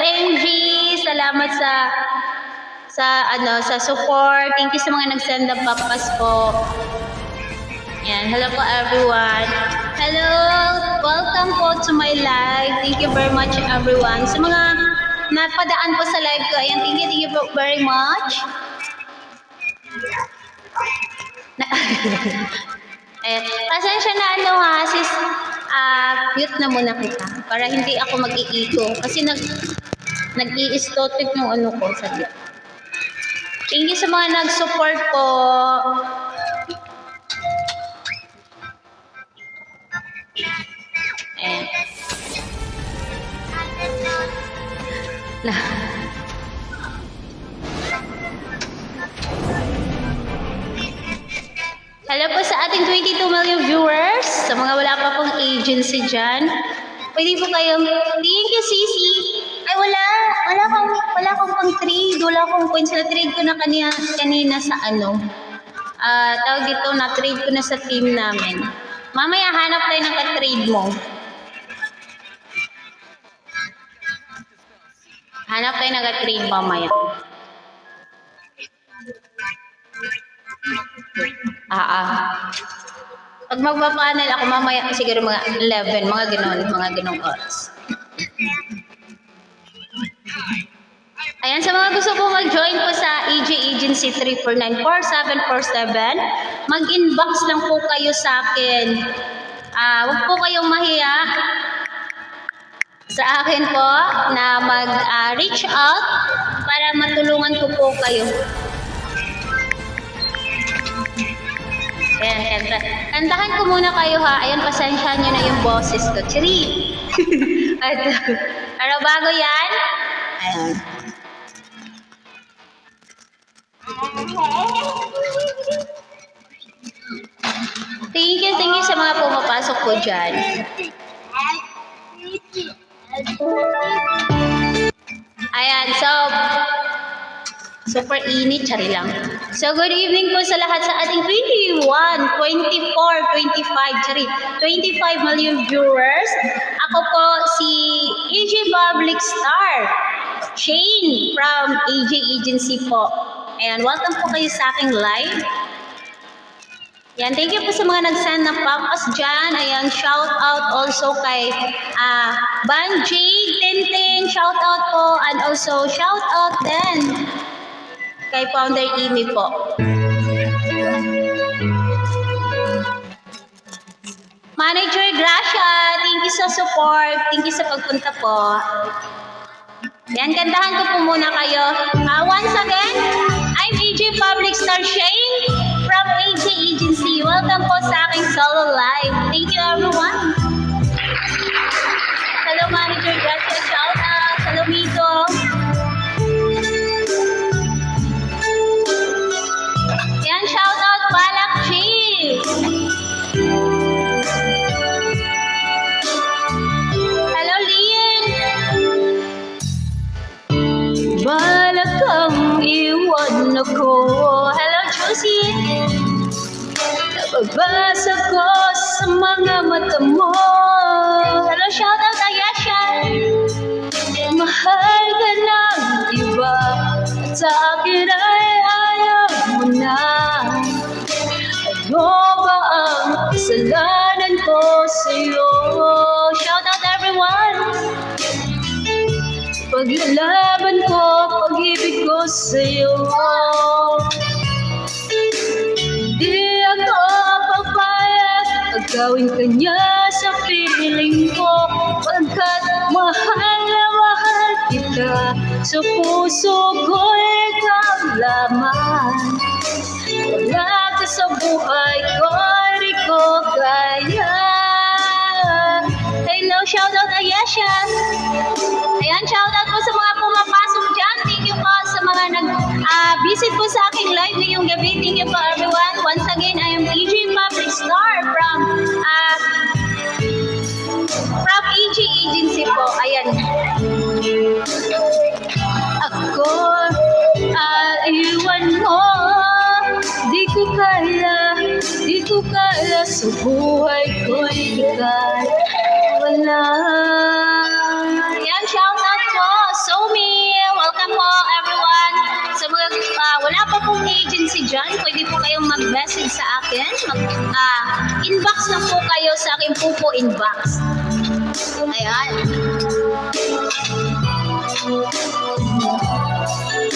MG. Salamat sa support. Thank you sa mga nag-send ng papas po. Yan, hello po everyone. Hello, welcome po to my live. Thank you very much everyone. Sa mga napadaan po sa live ko, ayan, thank you very much. Pasensya na sis, mute na muna kita para hindi ako mag-iiko kasi nag-i-stotic yung ko sa dito. Thank you sa mga nag-support po. Hello po sa ating 22 million viewers. Sa mga wala pa pong agency dyan, pwede po kayong, thank you Sisi. Ay wala akong pang trade. Wala akong points na trade ko na kanina sa tawag dito, na trade ko na sa team namin. Mamaya hanap tayo ng ka-trade mo. Hanap tayo ng ka-trade mamaya. Pag magpapanel ako mamaya siguro mga 11, mga ganong oras. Ayan, sa mga gusto po mag-join po sa EJ Agency 3494747, mag-inbox lang po kayo sa akin. Huwag po kayong mahiya sa akin po na mag-reach out para matulungan ko po kayo. Ayan, kantahan ko muna kayo ha. Ayan, pasensya nyo na yung boses ko. Chiri! Pero bago yan, ayan. Thank you sa mga pumapasok po dyan. Ayan, so super init, tsari lang. So, good evening po sa lahat sa ating 21, 24, 25, tsari, 25 million viewers. Ako po si EJ Public Star, Shane from EJ Agency po. Ayan, welcome po kayo sa aking live. Ayan, thank you po sa mga nag-send ng papas dyan. Ayan, shout out also kay Banjay, Tintin, shout out po. And also, shout out din kay Founder Amy po. Manager Gracia, thank you sa support. Thank you sa pagpunta po. Yan, kantahan ko po muna kayo. Once again, I'm EJ Public Star Shane from EJ Agency. Welcome po sa aking solo live. Thank you everyone. Hello Manager Gracia, shout out. Hello Mito. Yan, shout out Balak Chief. Hello Lian. Balak kang iwan ako. Hello Josie. Nababasa ko sa mga mata mo. Hello, shout out Ayasha. Mahal ka ng iba at sa akin ay ayaw mo na. Ano ba ang kasalanan ko sa'yo? Shout out everyone. Paglalaban ko, pag-ibig ko sa'yo. Di ako papayag pagkawin ka niya sa piling ko. Pagkat mahal na mahal kita, sa puso ko ikaw lamang. Wala ka sa buhay ko, di ko kaya. Hello, shout out Ayesha. Ayan, shout out po sa mga pumapasok dyan. Thank you po sa mga nag-visit po sa aking live ngayong gabi. Thank you po everyone. Once again, I am EJ Public Star from EJ Agency po. Ayan. Ako, iwan mo. Di ko kaya sa buhay ko ikay wala. Yan, shout out po. So aking pupo inbox. Ayan.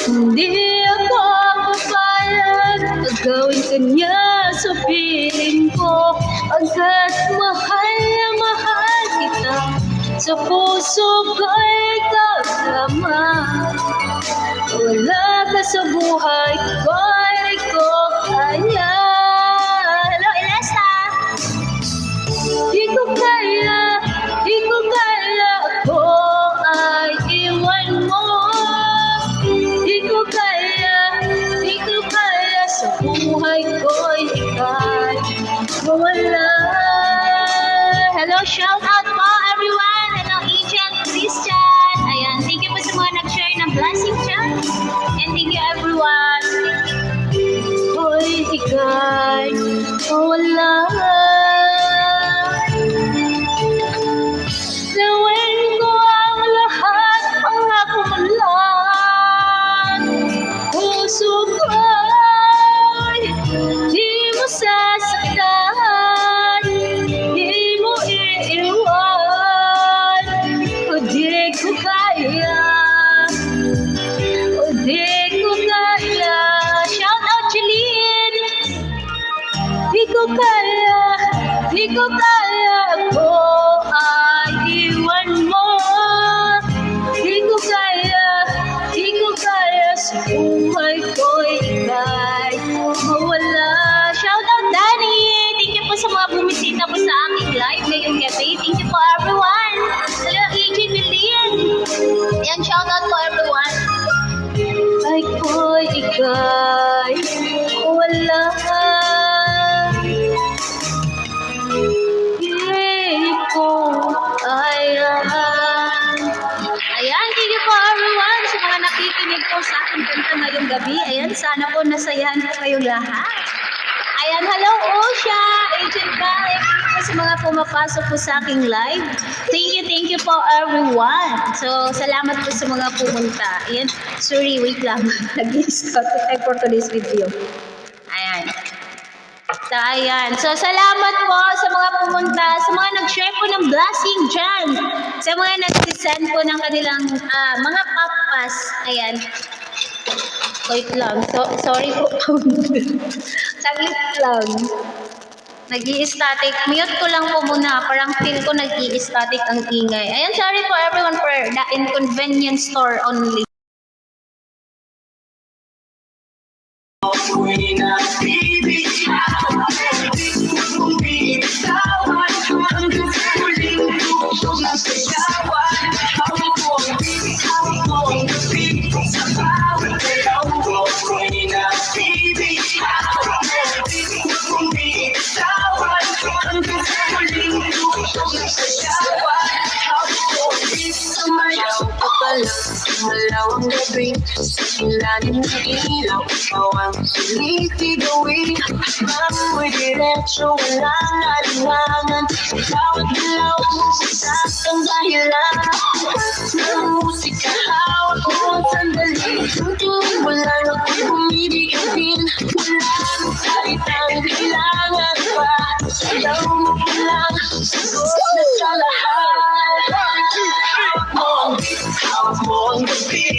Hindi ako papayag na gawin kanya sa piling ko, agad mahal na mahal kita, sa puso ko'y kasama. Wala ka sa buhay ko, ay ko kaya. Hello, Elesa! Di ko kaya ako ay iwan mo. Di ko kaya sa buhay ko'y ika'y mawala. Hello, shout out po everyone. Hello, Agent Christian. Ayan, thank you po sa mga nag-share ng blessing chat. And thank you everyone. Hoy, ika'y mawala. Gawin ko ang lahat para kumalan. Puso ko'y di mo sasaktan, di mo iiwan. O di ko kaya, o di ko kaya. Shout out Jeline. Di ko kaya ako ay iwan mo. Di ko kaya sa buhay ko'y ika'y mawala. Shout out Danny. Thank you po sa mga bumisita po sa aking live ngayong gabi. Thank you po everyone. Hello AJ Milien. Yan, shout out po everyone. Ay ko'y ika'y mawala. Ayan, thank you po everyone sa mga nakikinig po sa aking kanta ngayong gabi. Ayan, sana po nasayahan po kayong lahat. Ayan, hello Osha, Agent Kai, sa mga pumapasok po sa aking live. Thank you po everyone. So, salamat po sa mga pumunta. Ayan, sorry, wait lang. Nag-i-stop tayo for today's video. Ayan. So, ayan. So, salamat po sa mga pumunta, sa mga nag-share po ng blessing dyan, sa mga nag-send po ng kanilang mga papas. Ayan. Wait lang. Sorry po. Saglit lang. Nag-i-static. Mute ko lang po muna. Parang feel ko nag-i-static ang ingay. Ayan, sorry po everyone for the inconvenience store only. Malawang gabi, sa ilalim ng ilaw, bawang siliti gawin. Mamoy diretso, walang alinlangan, sa bawat galaw mo sa isang dahilan. Ng musika, hawak mo ang sandali, kung tuwing wala ako'y bumibigay din. Wala nang salitang kailangan pa, sayaw mo ko lang, sagot na sa lahat. Hawak mo ang gabi,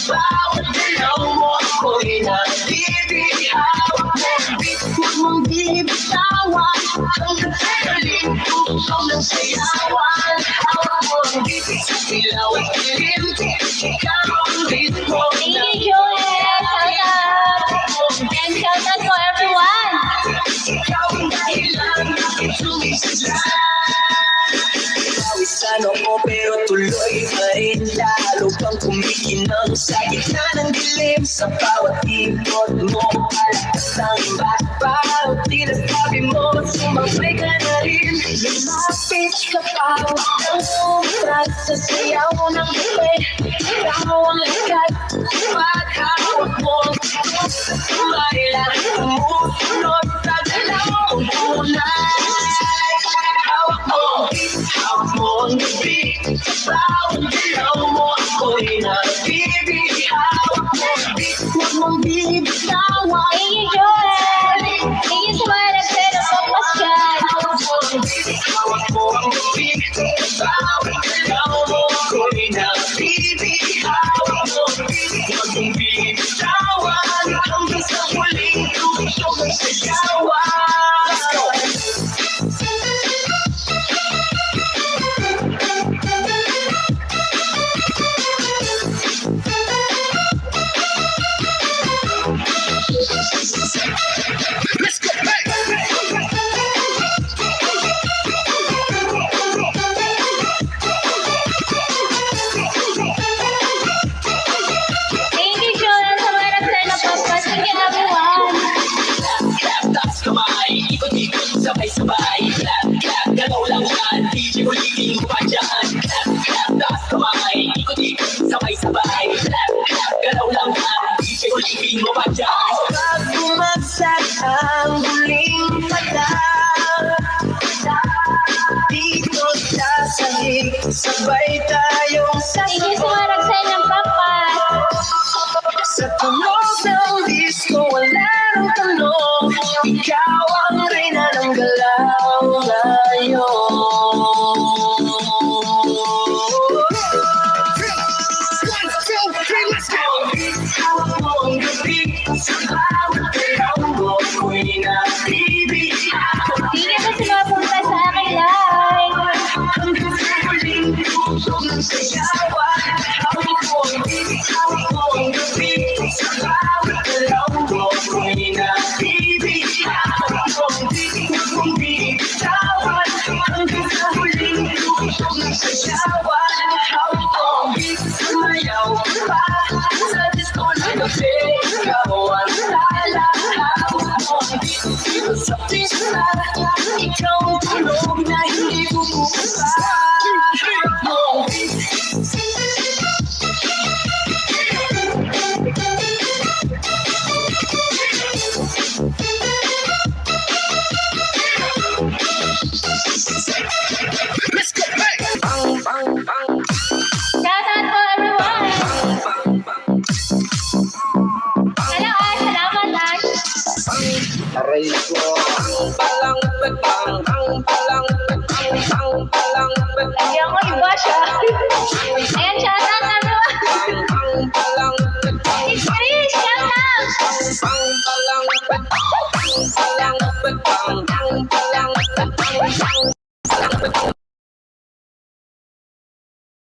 bawat galaw mo ako'y nabibig. Hawak mo ang beat, huwag mong bibitawan, hanggang sa galing puso ng sayawan. Hawak mo ang beat, sa ilaw at dilim, ikaw ang ritmo. Thank you, Joel. Shout out. And shout out for everyone. Ikaw ang dahilan, sumisigla. Pawisan ako pero tuloy pa rin, lalo pang kumikinang sa gitna ng dilim. Sa bawat ikot mo, palakas ang iba't parang tinasabi mo, sumabay ka na rin. Lumapit ka pa, ang umatras sa sayaw ng gabi. Ikaw ang lakat, paghawak mo ang sakot sa sumaila, umusunod sa galaw ng tunay. Hawak mo ang gabi, sa bawat galaw mo ako'y nabibig. Hawak mo ang beat, huwag mong bibitawan. Thank you, Joel. Thank you sa mga nag-share ng papas dyan. Hawak mo ang beat, hawak sabay-sabay. Galaw lang ha, DJ ko living mo pa dyan. Pag bumagsak ang huling patak, dito sa sahig, sabay tayong Thank you sa mga nag-sign ng papat. sa tunog ng disco, wala nang tanong. Ikaw ang reyna ng galaw ngayon. Hawak mo ang gabi, sa bawat galaw mo, ako'y nabibig. Thank you po sa mga punta sa aking live. Hanggang sa huling tugtog ng sayawan. Hawak mo ang gabi, sa bawat galaw mo, ako'y nabibig. Hawak mo ang bitawan. Hanggang sa huling tugtog ng sayawan. Hawak mo ang sumayaw pa sa disco na gabi. Ikaw ang tala. Hawak mo ang dito sa pista. Ikaw ang tunog na hindi bubuksa. Hawak mo ang Shout out po everyone. Hello Ash, salamat Ash. Aray ko, ang palang betang, ang palang betang, ang palang betang. Nandiyan ko iba siya. Ayan, shout out everyone. Ang palang betang, Miss Chris, shout out. ang palang betang, ang palang betang, ang palang betang, ang palang betang.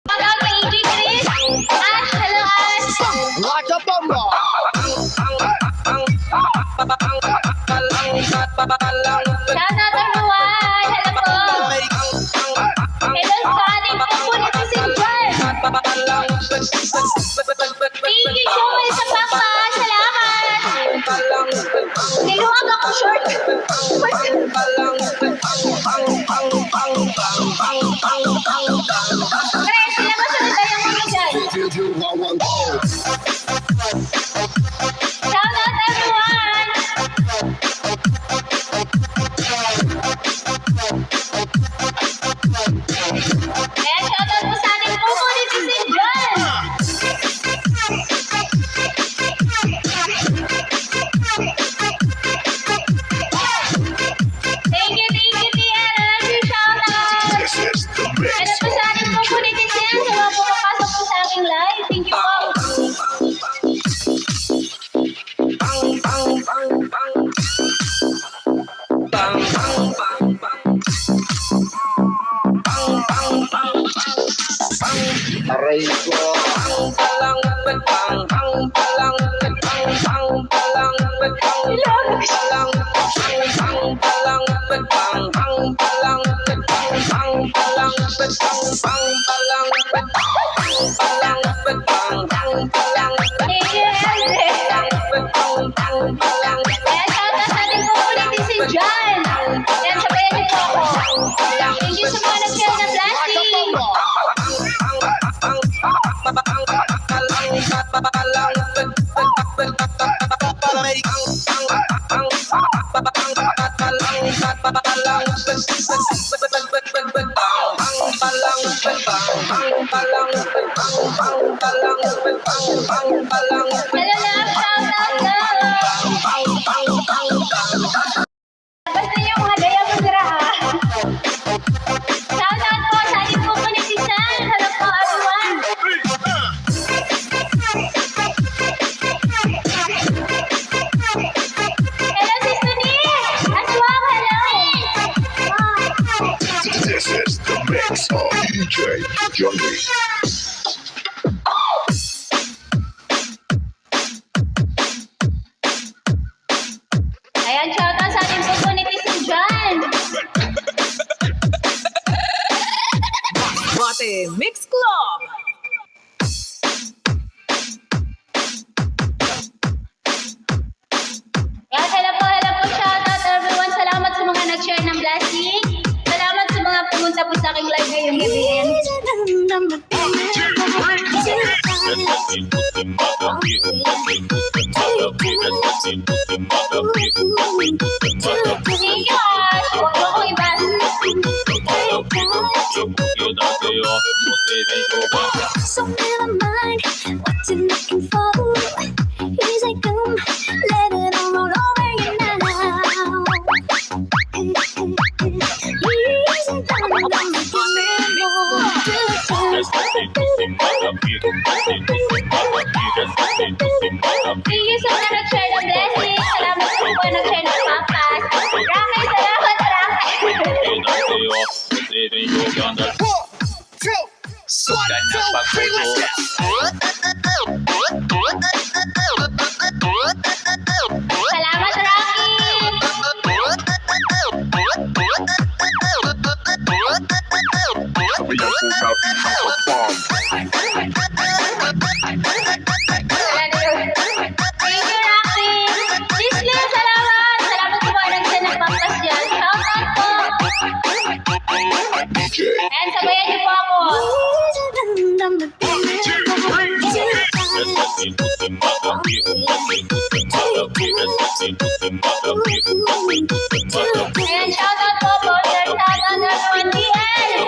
Shout out kay EJ Chris. Ash, hello Ash. What's up, Bomba? Shout out everyone. Hello po. Hello sa ating kapulit si Sinjuan. Thank you so much sa papa. Salamat. Niluwag ako short. Chris, labas na tayo mga dyan. Shout out everyone. Ayan, shout out po sa ating kapulit si Sinjuan. Thank you, TL. I love you, shout out. Ano po sa ating kapulit si Sin sa mga pumapasok po sa aking live. Thank you po. Aray ko, ang palang betang, ang palang betang, ang palang betang, ang palang betang, ang palang betang, ang palang betang, ang palang betang, ang palang betang, ang palang betang, ang palang Thank you, Elde. betang, ang palang Ayan, shout out sa ating kapulit si John. Ayan, sabayan niyo po ako. Thank you sa mga nag-share ng blessing. Hello, love. Shout out, love. Basta yung mga gaya mo sira, ah. Shout out po sa ating kapulit si San. Hello po, everyone. Hello, Sis Tunis. Aswang, hello. This is the mix of DJ Johnny. Ayan, shout out sa ating kapulit si John. Bate Mix Club. Yan, hello po, shout out everyone. Salamat sa mga nag-share ng blessing. Salamat sa mga pumunta po sa aking live ngayong gabi. Thank you, Ash. Huwag mo akong iba. So never mind what you're looking for. He's like, let it all roll over you now. He's like, give me more. Thank you sa mga nag-share ng blessing. Salamat sa mga nag-share ng papas. Rakay, salamat, Rakay. Sugat na pagputo. Salamat, Rocky. Thank you, Rocky. Gisli, salamat. Salamat sa mga nag-share ng papas dyan. Shout out po. DJ. And sabayan niyo po ako. Ayan, shout out po po. Shout out everyone. DL.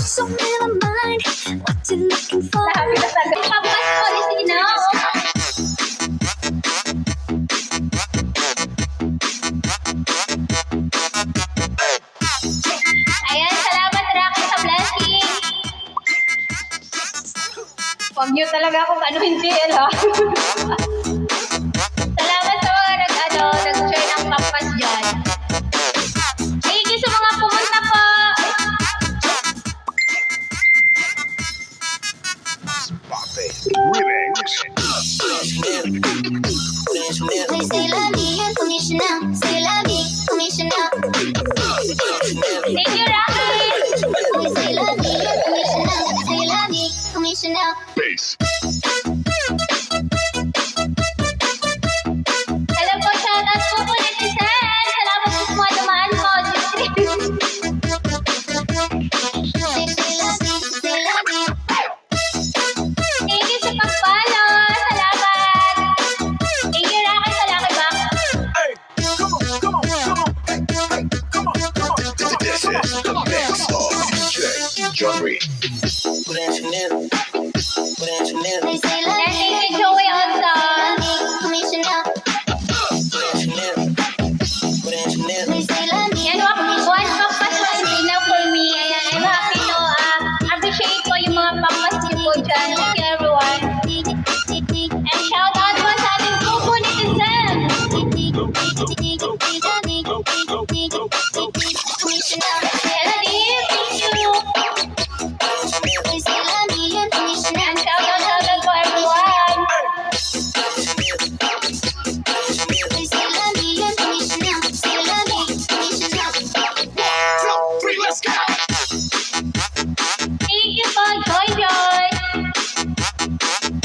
So never mind what you're looking for. Sabi na sa papas po ni Sino. Ayan, salamat Rocky sa blessing. Huwag niyo talaga akong anuhin DL ha. Salamat sa mga nag-share ng papas dyan. Thank you sa mga pumunta po. Remix. They say love me and commissioner. Say love me, commissioner. Thank you, Rocky. They say love me and commissioner. Say love me, commissioner. Bass. Hello po, shoutout po po netizen. Salamat po sa mga dumaan po. Say love me, say love me. Thank you sa pag-follow. Salamat. Thank you, Rocky, sa Lucky Box. This is the mix of DJ John Reed. They say love And me, thank you, Joey, also. love me, commissioner. They say love me, Yan, one pampas po hindi na for me. Ayan, I'm happy to appreciate po yung mga pampas niyo po dyan. Thank you, everyone. And shoutout po sa ating grupo netizen. Hello, Dave. Thank you. They say love me and commissioner. And shoutout po, everyone. They say love me and commissioner. Say love me, commissioner. Thank you po, Joy Joy.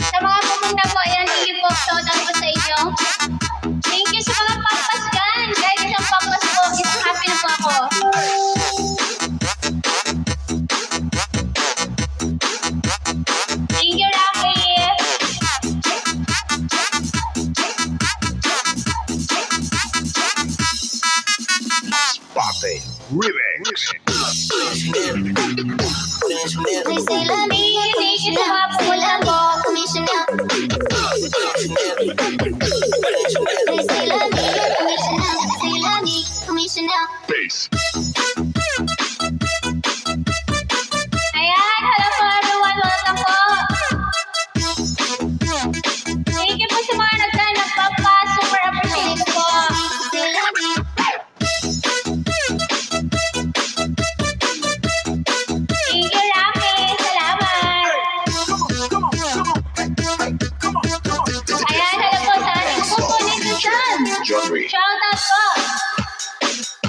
Sa mga pumunta po, ayan, thank you po. Shoutout po sa inyo. Thank you sa mga pampas dyan. Kahit isang pampas po, is happy na po ako. Thank you, Rocky. Spotify Remix. They say love me and Thank you sa mga pumunta po. commissioner. They say love me and commissioner. Say love me, commissioner. Bass. Ayan, hello po everyone. Welcome po. Thank you po sa mga nagpapa. Super appreciate ko po. Say love me. Thank you, Rocky. Salamat. Ayan, hello po sa ating grupo netizen. John Reed. Shoutout po.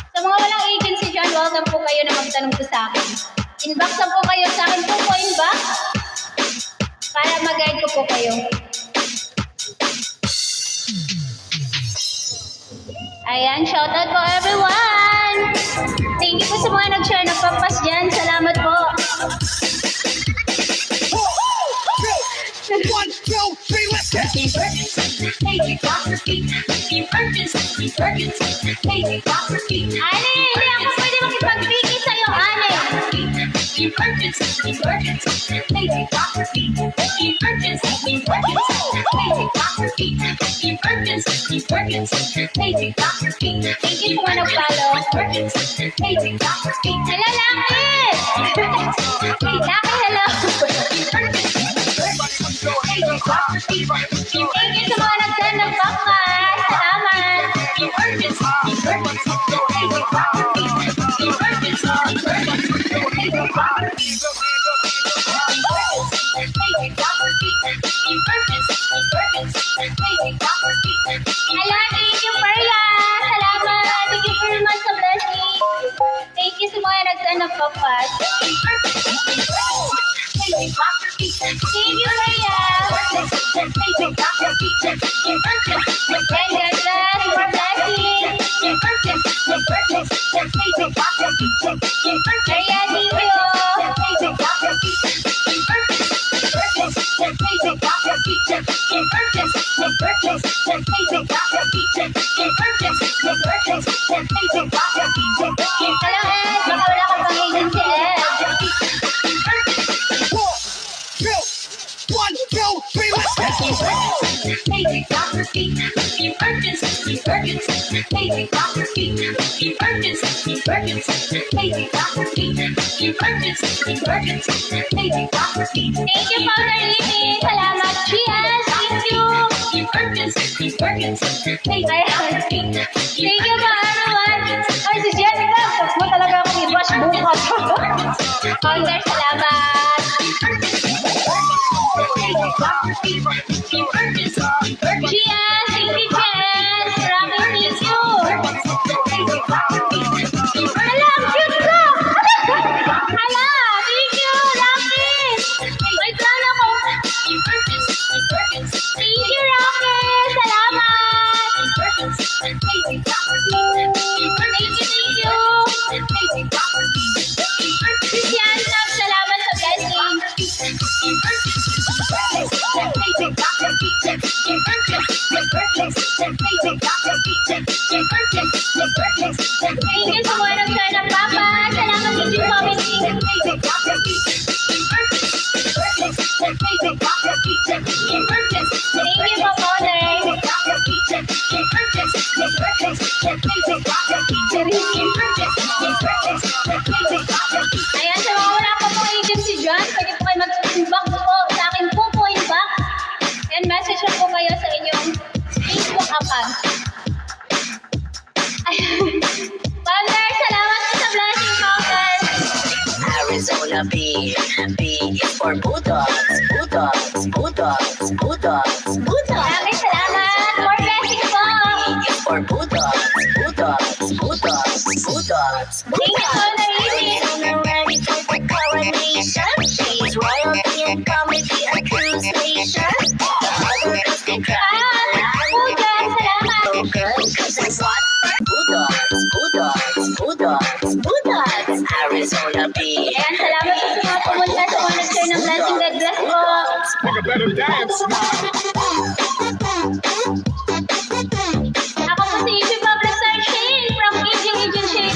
Sa mga walang agency dyan, welcome po kayo na magtanong po sa akin. Inbox na po kayo sa akin po inbox para mag-guide ko po kayo. Ayan, shoutout po everyone! Thank you po sa mga nag-share ng papas dyan. Salamat po. Ani, hindi ako pwede makipag-piki sa'yo, Ani. Thank you kung ano follow. Hello, Lucky! Lucky, hello! Thank you sa mga nag-send ng podcast. Salamat! Hello, thank you, Perla! Salamat! Thank you very much sa blessing. Thank you sa mga nag-send ng podcast. Thank you, Perla! And God bless, more blessing. Perla, thank you. Hello, Ed! Baka wala kang pang-agency, Ed. Thank you, Father Amy. Salamat, Chias. Thank you. Thank you, Maanuan. Ay, si Jessica. Mo talaga akong i-wash bukas. Father, salamat. Chias, thank you, Chias. Maraming thank you. Hala, ang cute ko. Hala, thank you, Lucky. May plan ako. Thank you, Rocky. Salamat. Thank you, thank you. Christian, salamat sa blessing. Thank you sa mga nag-share ng papa. Salamat sa Jim Family. Thank you, Papa Owner. Ayan, sa mga wala pa pong agency dyan, pwede po kayo mag-inbox po sa akin po inbox. And message lang po kayo sa inyong Facebook account. Ayan. Father, salamat po sa blessing, Father. Arizona B is for Bulldogs, Bulldogs, Bulldogs, Bulldogs, Bulldogs. Maraming salamat. More blessings po. B is for Bulldogs, Bulldogs, Bulldogs, Bulldogs. Thank you, Father Amy. Arizona ready for the coronation. She's royalty and comedy, a true station. The other girls can cry. Puja, salamat. So good, 'cause I what? Bulldogs, Bulldogs, Bulldogs, Bulldogs. Arizona B. Ayan, salamat po sa mga pumunta sa mga nag-share ng blessing. God bless po. Make a better dance. Ako po si Ivy Pablo Shane from Aging Shane.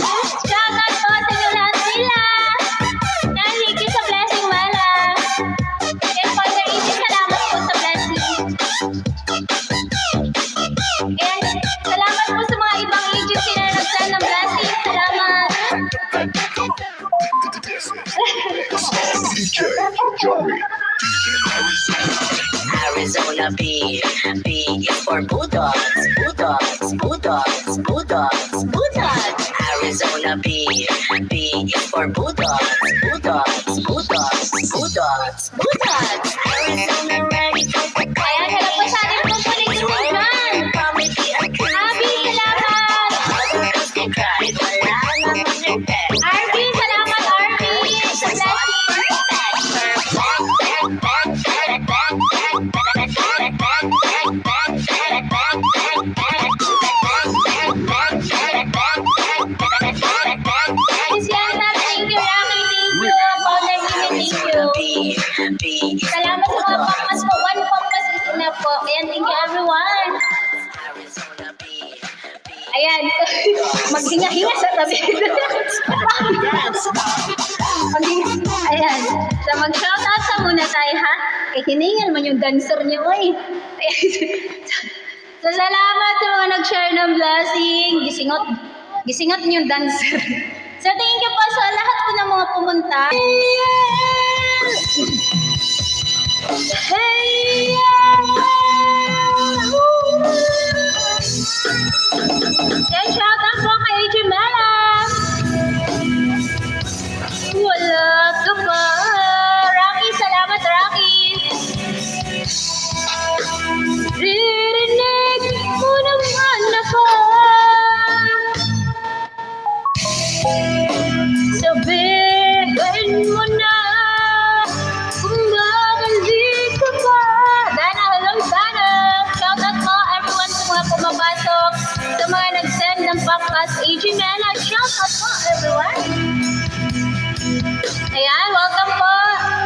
Shout out po sa inyo lahat sila. Thank you sa blessing, Mala. And Father Ivy, salamat po sa blessing. And salamat po sa mga ibang agency na nag-send ng blessing. Salamat. DJ Joey. Arizona B is for Bulldogs, Bulldogs, Bulldogs, Bulldogs, Bulldogs. Arizona B is for Bulldogs, Bulldogs, Bulldogs, Bulldogs, Bulldogs. Arizona ready for the Ayan, hello po sa ating pupulitin mo dyan. comedy, a true Abby, salamat. other girls can cry. Wala namang repet. Arby, salamat, Arby. Sa blessing. Christiana, thank you, Rocky. Thank you. Father Amy, thank you. Salamat sa mga pangmas po. One pangmas is Ito na po. Ayan, thank you everyone. Ayan. Maghinga-hinga sa tabi. Ayan. So, mag-shoutout sa muna tayo, ha? Eh, hiningal man yung dancer niyo, oy. So, salamat sa mga nag-share ng blessing. Gisingot niyo yung dancer. So, thank you po sa lahat po ng mga pumunta. Hey, Yan, shoutout po kay AJ Mela. Wala ka pa. Rocky, salamat, Rocky. Ririnig mo naman ako. Sabihin mo na kung bakit di ka pa. Dana, hello, Dana. Shoutout po everyone sa mga pumapasok, sa mga nag-send ng papas. AJ Mela, shoutout po everyone. Ayan, welcome po.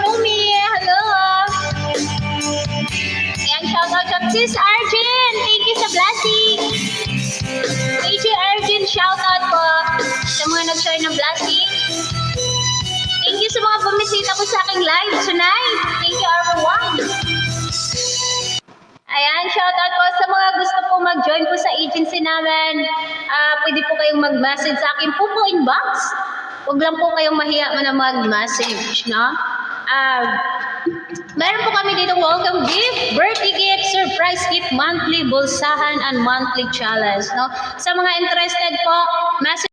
Lumi, hello. Ayan, shoutout sa Sis Arjun. Thank you sa blessing. AJ Arjun, shoutout po sa mga nag-share ng blessing. Thank you sa mga bumisita po sa aking live tonight. Thank you everyone. Ayan, shoutout po sa mga gusto po mag-join po sa agency namin. Pwede po kayong mag-message sa akin po inbox. Huwag lang po kayong mahiya na mag-message, no? Meron po kami dito welcome gift, birthday gift, surprise gift, monthly bulsahan, and monthly challenge, no? Sa mga interested po, message